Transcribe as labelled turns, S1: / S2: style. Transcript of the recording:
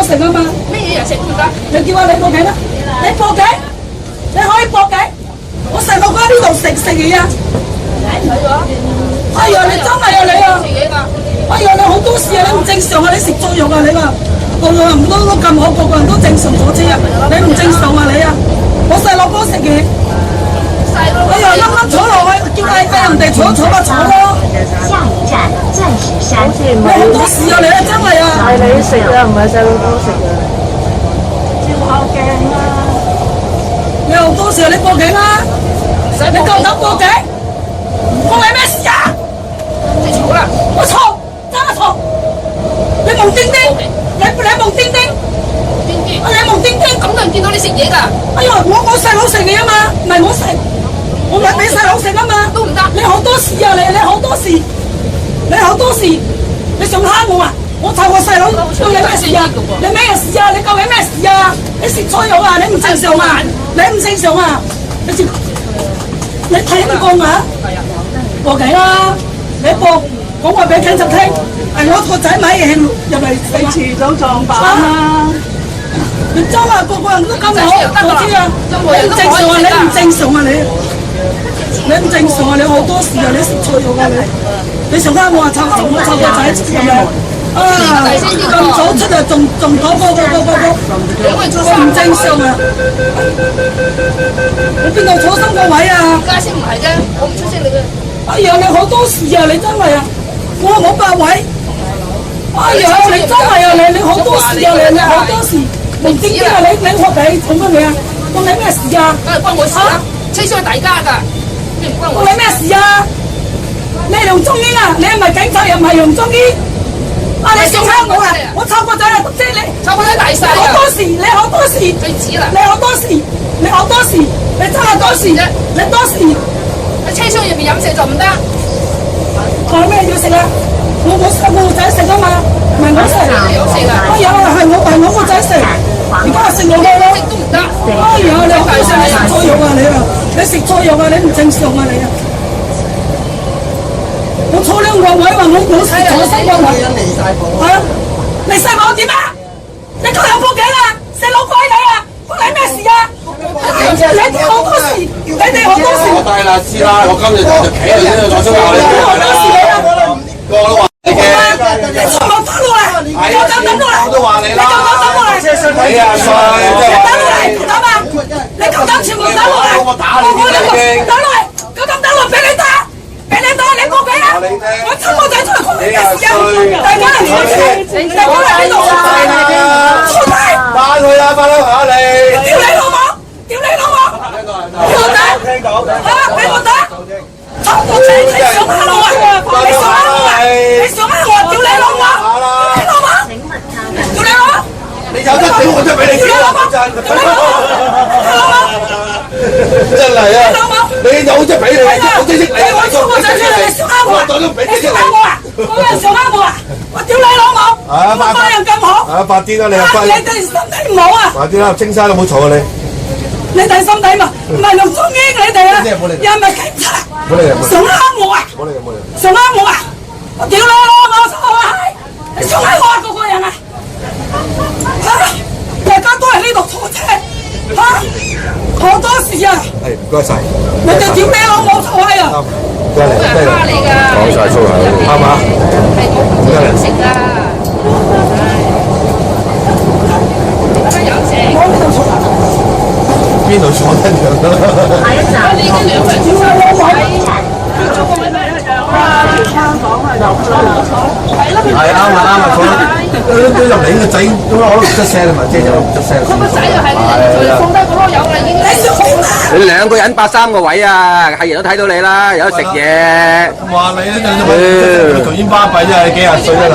S1: 食啊嘛。
S2: 咩嘢人食都唔得。
S1: 你叫下你報警啦！你報警，你可以報警。我細路哥呢度食嘢啊！哎呀，你真係啊你啊！哎呀，你好多事啊！你唔正常啊！你食錯藥啊你啊！個個人唔都咁好，個個人都正常坐車啊！你唔正常啊你啊！我細路哥食嘢。哎呀，啱啱坐落去，叫人哋坐咪坐咯。
S3: 下一站钻石山。
S1: 你好多事啊你啊，真係啊！
S4: 係你食啊，唔係細路哥食啊！照下鏡啦！
S1: 你好多事啊！你報警啦！你夠膽報警？關你咩事啊？
S2: 你嘈啦！
S1: 我嘈，真係嘈！你懵丁丁，你懵丁丁，你懵丁丁，
S2: 咁多人見到你食嘢㗎。
S1: 哎呀，我細佬食嘢啊嘛，唔係我食，我咪俾細佬食啊嘛，
S2: 都唔得。
S1: 你好多事啊你好多事，你好多事，你想蝦我啊？我湊我細佬對你咩事啊？你咩事啊？你究竟咩事啊？你食錯藥啊？你唔正常啊？你唔正常啊？你睇唔過啊？報警啦！你報，講話俾警察聽，係我個仔買嘢入嚟，
S4: 你遲早撞板啦！
S1: 你裝啊！個個人都咁好，我知啊！你唔正常啊！你唔正常啊！你唔正常啊！你好多事啊！你食錯藥啊！你想呃我啊？湊個仔咁樣啊！咁早出嚟仲嗰個，我唔正常啊！你邊度坐3個位啊？
S2: 而家先唔係啫，我唔出聲你嘅。
S1: 哎呀，你好多事啊！你真係啊！我冇8位。哎呀，你真係啊！你好多事啊！你好多事。明知啊！你學你做乜嘢啊？關你咩事啊？
S2: 梗係關我事啦！車廂係大家㗎，你唔關我。
S1: 關你咩事啊？你係用中醫啊？你係咪警察又唔係用中醫？啊！你想蝦我啊？我湊個仔啊，即係你。
S2: 湊個仔大細啊！
S1: 好多事，你好多事。
S2: 最止啦！
S1: 你好多事，你好多事，你真係多事啫！你多事。
S2: 喺車廂入面飲食就唔得。
S1: 講咩要食啊？我個仔食啊嘛，唔係我食。
S2: 有食啊！
S1: 哎呀，係我個仔食，而家係食我嘅咯。
S2: 食都唔得。
S1: 哎呀，你好多事，你食錯藥啊你啊！你食錯藥啊！你唔正常啊你啊！我坐2個位話我食錯3個位。係啊，你細佬點啊？你今日報警啊？細佬鬼你啊？關你咩事啊？你哋好多事，你哋好多事。
S5: 我帶啦知啦，我今日就企喺度先，我想話你。
S1: 好多事你啊！
S5: 我都話你嘅。
S1: 你全部等落嚟，夠膽等落嚟？
S5: 我都話你啦。
S1: 你夠膽等落嚟？
S5: 你啊衰，真係。
S1: 等落嚟，夠膽啊！你夠膽全部等落嚟？
S5: 我打你嘅已經。
S1: 等落嚟，夠膽等落俾你打，俾你打，你報警啊！我親個仔出嚟講你嘅事啊！大家嚟坐車，大家嚟呢度坐車，坐低。
S5: 翻去啦，翻鄉下你。
S1: 屌你老母！屌你老母！俾我打！啊！俾我打！親個仔，你想蝦我啊？你想蝦我啊？你想蝦我啊？屌你老母！屌你老母！屌你老母！
S5: 你有得屌我就俾你屌啦！真係啊！你有即係俾你，我即係你。
S1: 我親個仔出嚟，你想蝦我啊？你想蝦我啊？嗰個人想蝦我啊？我屌你老母！我班人咁好。
S5: 啊，快啲啦！你
S1: 你哋心底唔好啊！
S5: 快啲啦！青山都冇嘈啊你。
S1: 你哋心底嘛？唔係用中醫你哋啊？又唔係警察？想蝦我啊？想蝦我啊？我屌你老母！你想蝦我啊？嗰個人啊？嚇！大家都喺呢度坐車嚇，好多事啊！
S5: 係唔該晒。
S1: 你哋屌你老母臭閪啊！
S5: 真係
S2: 蝦你㗎。
S5: 講晒粗口，啱嘛？
S2: 係我唔會飲食㗎。點解飲食？
S5: 邊度坐得樣啦？
S3: 下一站
S2: 呢個兩份先生位，做個咩咩樣啊？
S4: 香港係落咗。
S2: 係啦，佢
S5: 係啱啊啱啊，坐都入嚟個仔咁可能唔出聲啊嘛，即係就唔出聲。
S2: 佢個仔又係你放低嗰個油啦，已經。
S6: 你2個人8、3個位啊，係人都睇到你啦，有得食嘢。
S5: 話你呢，隨便巴閉真係幾廿歲真係。